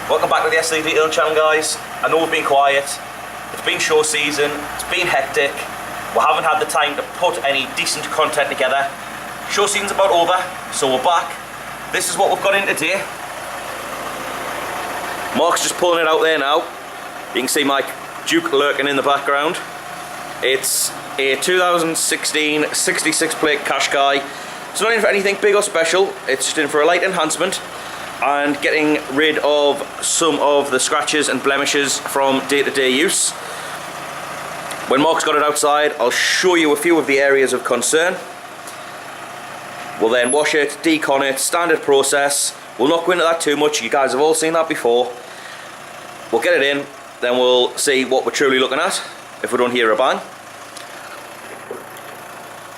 Welcome back to the SD Detail channel, guys. I know we've been quiet, it's been show season, it's been hectic, we haven't had the time to put any decent content together. Show season's about over, so we're back. This is what we've got in today. Mark's just pulling it out there now. You can see my Duke lurking in the background. It's a 2016 66 plate Qashqai. It's not in for anything big or special, it's just in for a light enhancement and getting rid of some of the scratches and blemishes from day-to-day use. When Mark's got it outside, I'll show you a few of the areas of concern. We'll then wash it, decon it, standard process. We'll not go into that too much, you guys have all seen that before. We'll get it in, then we'll see what we're truly looking at if we don't hear a bang.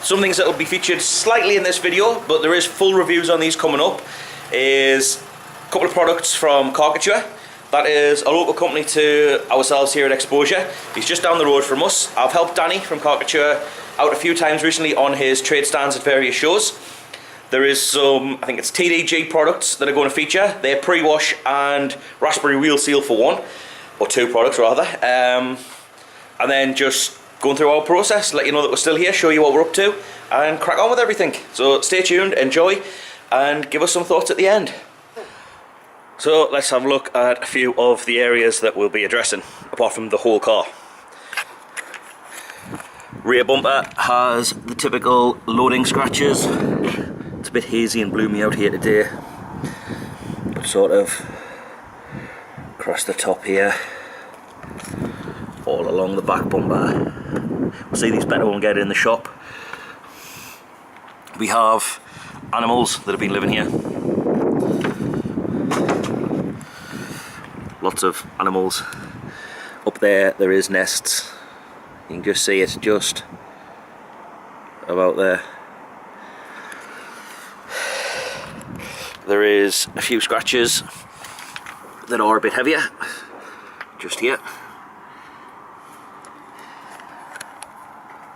Some things that will be featured slightly in this video, but there is full reviews on these coming up, is a couple of products from Qashqai. That is a local company to ourselves here at Exposure. He's just down the road from us. I've helped Danny from Qashqai out a few times recently on his trade stands at various shows. There is some, I think it's TDG products that are going to feature. They're pre-wash and raspberry wheel seal for one, or two products rather. And then just going through our process, let you know that we're still here, show you what we're up to, and crack on with everything. So stay tuned, enjoy, and give us some thoughts at the end. So let's have a look at a few of the areas that we'll be addressing, apart from the whole car. Rear bumper has the typical loading scratches. It's a bit hazy and gloomy out here today, but sort of across the top here, all along the back bumper. We'll see these better when we get in the shop. We have animals that have been living here. Lots of animals. Up there is nests. You can just see it just about there. There is a few scratches that are a bit heavier, just here.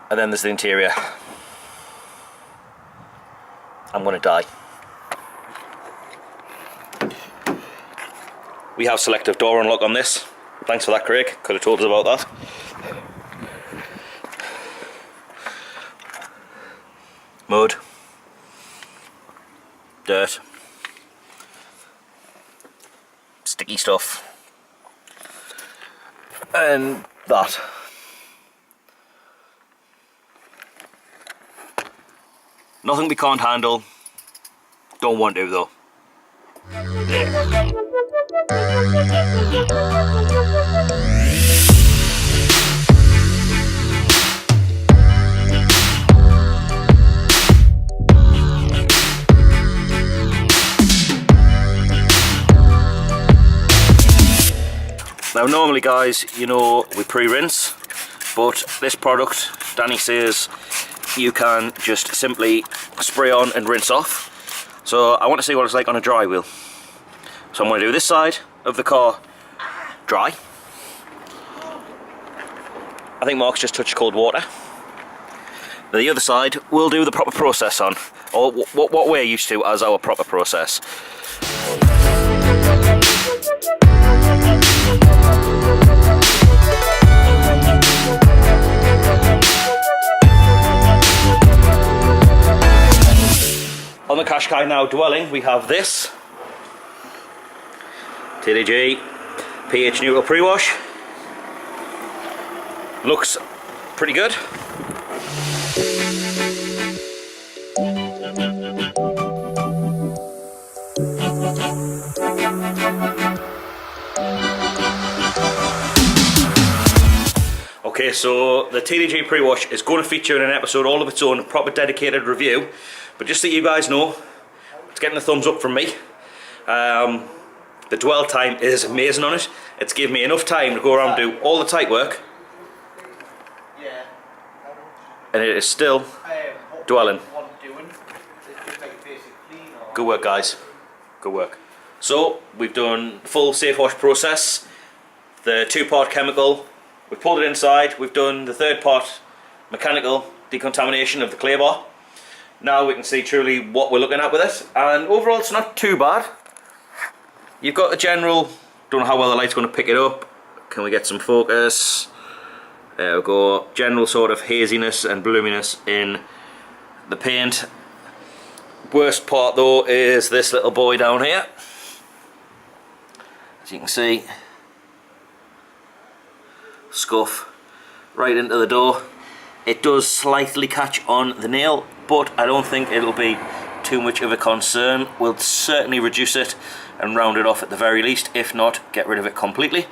And then there's the interior. I'm gonna die. We have selective door unlock on this. Thanks for that, Craig. Could have told us about that. Mud. Dirt. Sticky stuff. And that. Nothing we can't handle. Don't want to though. Now normally, guys, you know, we pre-rinse, but this product, Danny says, you can just simply spray on and rinse off. So I want to see what it's like on a dry wheel. So I'm going to do this side of the car dry. I think Mark's just touched cold water. The other side we'll do the proper process on, or what we're used to as our proper process. On the Qashqai now dwelling, we have this TDG pH neutral pre-wash. Looks pretty good. Okay, so the TDG pre-wash is going to feature in an episode all of its own, a proper dedicated review. But just so you guys know, it's getting a thumbs up from me. The dwell time is amazing on it. It's given me enough time to go around and do all the tight work. Yeah. And it is still dwelling. Good work, guys. Good work. So, we've done full safe wash process. The 2-part chemical. We've pulled it inside. We've done the 3rd part mechanical decontamination of the clay bar. Now we can see truly what we're looking at with it. And overall, it's not too bad. You've got the general, don't know how well the light's going to pick it up. Can we get some focus? There we go. General sort of haziness and bloominess in the paint. Worst part though is this little boy down here. As you can see, scuff right into the door. It does slightly catch on the nail, but I don't think it'll be too much of a concern. We'll certainly reduce it and round it off at the very least, if not get rid of it completely.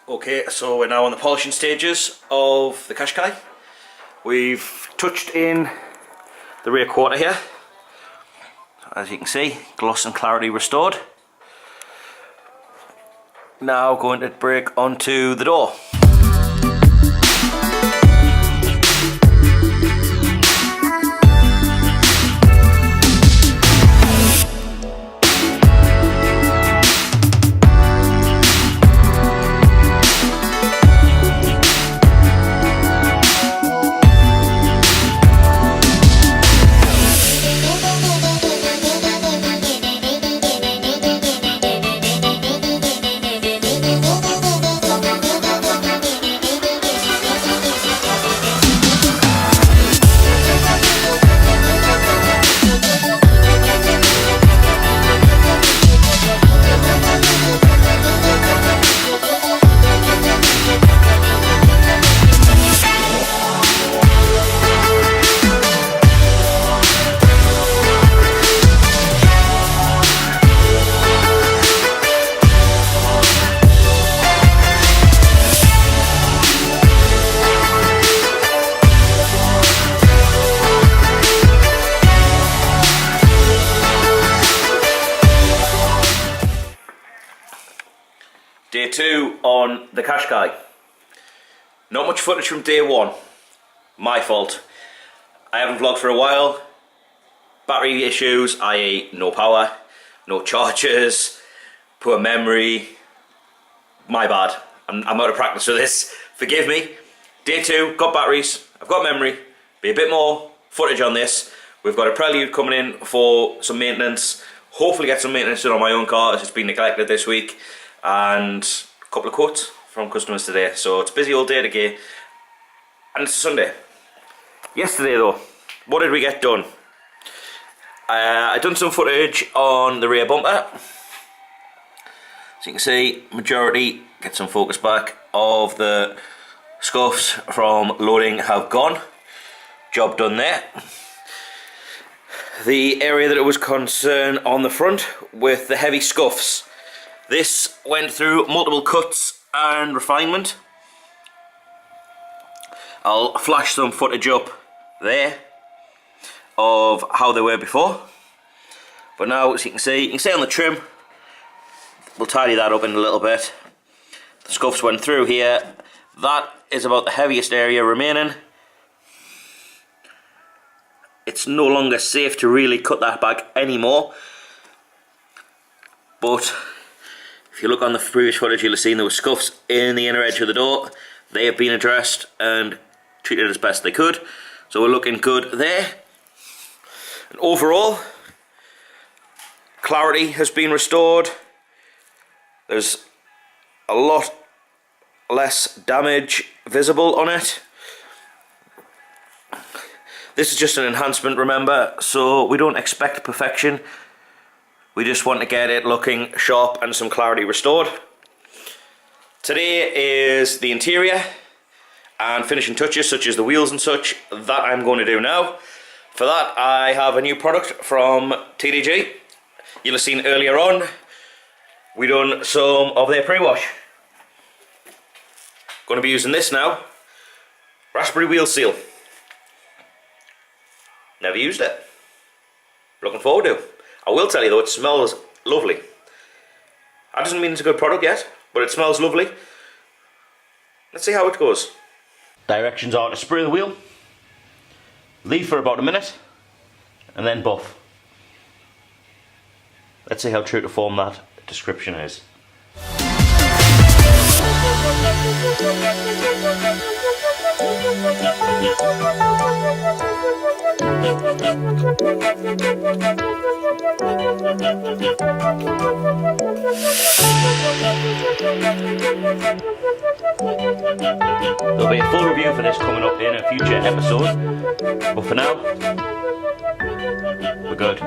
Okay, so we're now on the polishing stages of the Qashqai. We've touched in the rear quarter here. As you can see, gloss and clarity restored. Now going to break onto the door. Day 2 on the Qashqai. Not much footage from day 1. My fault. I haven't vlogged for a while. Battery issues, i.e. no power, no chargers, poor memory. My bad. I'm out of practice for this. Forgive me. Day 2, got batteries, I've got memory. Be a bit more footage on this. We've got a Prelude coming in for some maintenance. Hopefully get some maintenance done on my own car as it's been neglected this week. And a couple of quotes from customers today. So it's busy all day today. And it's a Sunday. Yesterday though, what did we get done? I done some footage on the rear bumper. As you can see, majority, get some focus back, of the scuffs from loading have gone. Job done there. The area that it was concerned on the front with the heavy scuffs. This went through multiple cuts and refinement. I'll flash some footage up there of how they were before. But now, as you can see on the trim, we'll tidy that up in a little bit. The scuffs went through here. That is about the heaviest area remaining. It's no longer safe to really cut that back anymore. But if you look on the previous footage, you'll have seen there were scuffs in the inner edge of the door. they have been addressed and treated as best they could. So we're looking good there. And overall, clarity has been restored. There's a lot less damage visible on it. This is just an enhancement, remember, so we don't expect perfection. We just want to get it looking sharp and some clarity restored. Today is the interior and finishing touches such as the wheels and such that I'm going to do now. For that I have a new product from TDG. You'll have seen earlier on we done some of their pre-wash. Going to be using this now. Raspberry wheel seal. Never used it. Looking forward to. I will tell you though, it smells lovely. That doesn't mean it's a good product yet, but it smells lovely. Let's see how it goes. Directions are to spray the wheel, leave for about a minute, and then buff. Let's see how true to form that description is. There'll be a full review for this coming up in a future episode, but for now, we're good.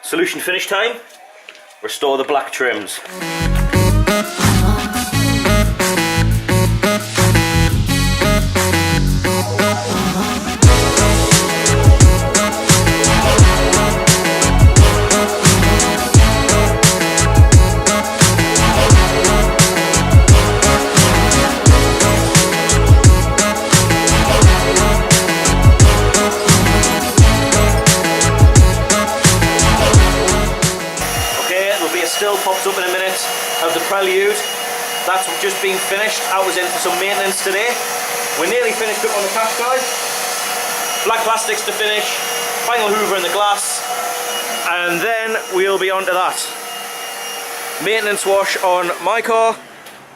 Solution finish time. Restore the black trims. Still pops up in a minute of the Prelude. That's just been finished. I was in for some maintenance today. We're nearly finished up on the Qashqai. Black plastics to finish, final hoover in the glass, and then we'll be on to that. Maintenance wash on my car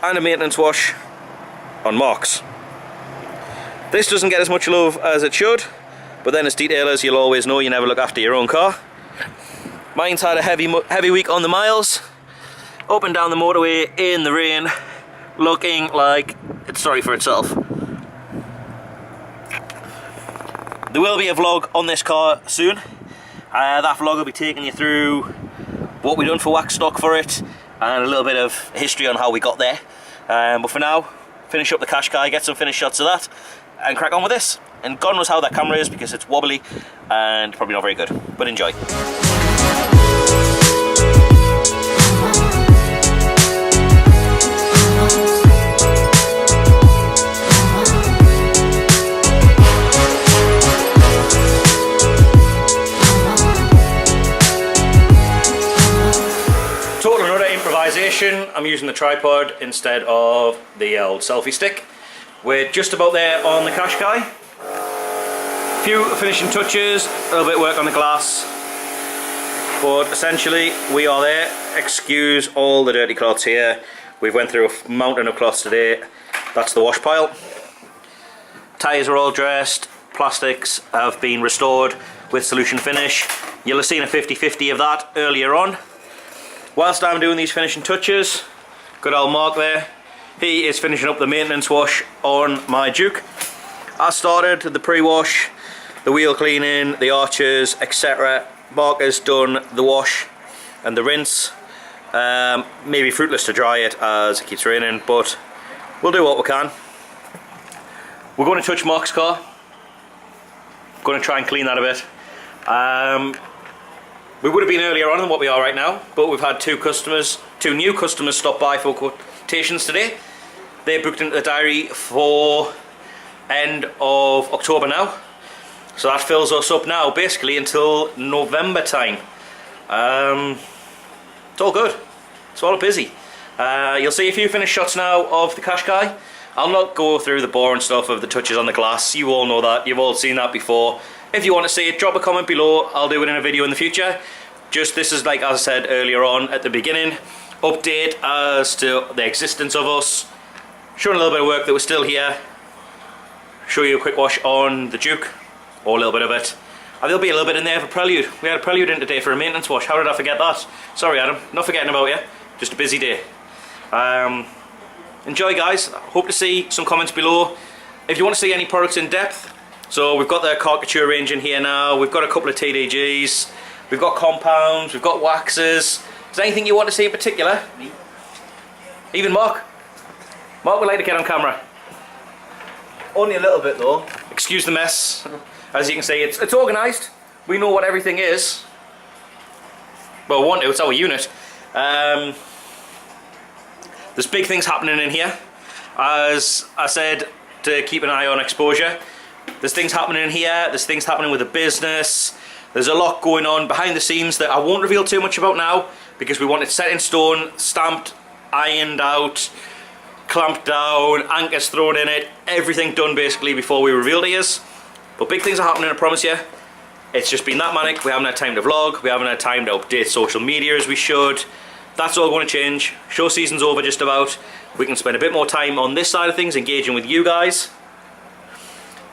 and a maintenance wash on Mark's. This doesn't get as much love as it should, but then as detailers you'll always know you never look after your own car. Mine's had a heavy week on the miles, up and down the motorway in the rain, looking like it's sorry for itself. There will be a vlog on this car soon. That vlog will be taking you through what we've done for wax stock for it and a little bit of history on how we got there. But for now, finish up the Qashqai, get some finished shots of that and crack on with this. And God knows how that camera is because it's wobbly and probably not very good, but enjoy. Total and utter improvisation. I'm using the tripod instead of the old selfie stick. We're just about there on the Qashqai. Few finishing touches, a little bit of work on the glass, but essentially we are there. Excuse all the dirty cloths here. We've went through a mountain of cloths today. That's the wash pile. Tyres are all dressed, plastics have been restored with solution finish. You'll have seen a 50-50 of that earlier on. Whilst I'm doing these finishing touches, good old Mark there, he is finishing up the maintenance wash on my Duke. I started the pre-wash, the wheel cleaning, the arches, etc. Mark has done the wash and the rinse. Maybe fruitless to dry it as it keeps raining, but we'll do what we can. We're going to touch Mark's car. Going to try and clean that a bit. We would have been earlier on than what we are right now, but we've had two new customers stop by for quotations today. They're booked into the diary for end of October now. So that fills us up now basically until November time. It's all good. It's all busy. You'll see a few finished shots now of the Qashqai. I'll not go through the boring stuff of the touches on the glass. You all know that. You've all seen that before. If you want to see it, drop a comment below. I'll do it in a video in the future. Just this is, like I said earlier on at the beginning, update as to the existence of us. Showing a little bit of work that was still here. Show you a quick wash on the Duke, or a little bit of it. And there'll be a little bit in there for Prelude. We had a Prelude in today for a maintenance wash. How did I forget that? Sorry Adam, not forgetting about you. Just a busy day. Enjoy guys. Hope to see some comments below. If you want to see any products in depth, so we've got the caricature range in here now. We've got a couple of TDGs. We've got compounds. We've got waxes. Is there anything you want to see in particular? Me. Even Mark. Mark would like to get on camera. Only a little bit though. Excuse the mess. As you can see, it's organised. We know what everything is. Well, we want to. It's our unit. There's big things happening in here. As I said, to keep an eye on exposure. There's things happening in here. There's things happening with the business. There's a lot going on behind the scenes that I won't reveal too much about now because we want it set in stone, stamped, ironed out, clamped down, anchors thrown in it, everything done basically before we reveal to you. But big things are happening, I promise you. It's just been that manic. We haven't had time to vlog. We haven't had time to update social media as we should. That's all going to change. Show season's over just about. We can spend a bit more time on this side of things, engaging with you guys,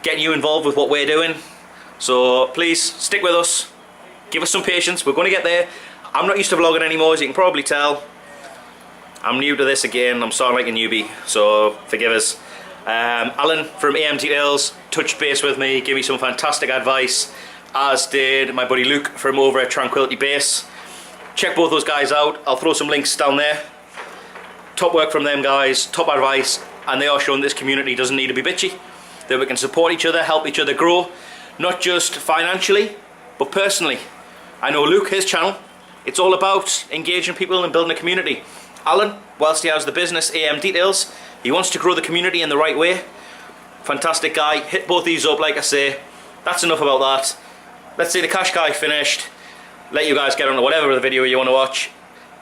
getting you involved with what we're doing. So please stick with us, give us some patience. We're going to get there. I'm not used to vlogging anymore, as you can probably tell. I'm new to this again. I'm starting like a newbie, so forgive us. Alan from AM Details touched base with me, gave me some fantastic advice, as did my buddy Luke from over at Tranquility Base. Check both those guys out. I'll throw some links down there. Top work from them guys, top advice, and they are showing this community doesn't need to be bitchy, that we can support each other, help each other grow, not just financially, but personally. I know Luke, his channel, it's all about engaging people and building a community. Alan, whilst he has the business AM Details, he wants to grow the community in the right way. Fantastic guy. Hit both these up, like I say. That's enough about that. Let's see the Qashqai finished. Let you guys get on to whatever the video you want to watch.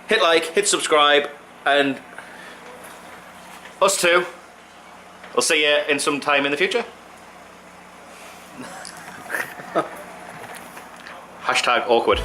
Hit like, hit subscribe, and us too. We'll see you in some time in the future. #awkward.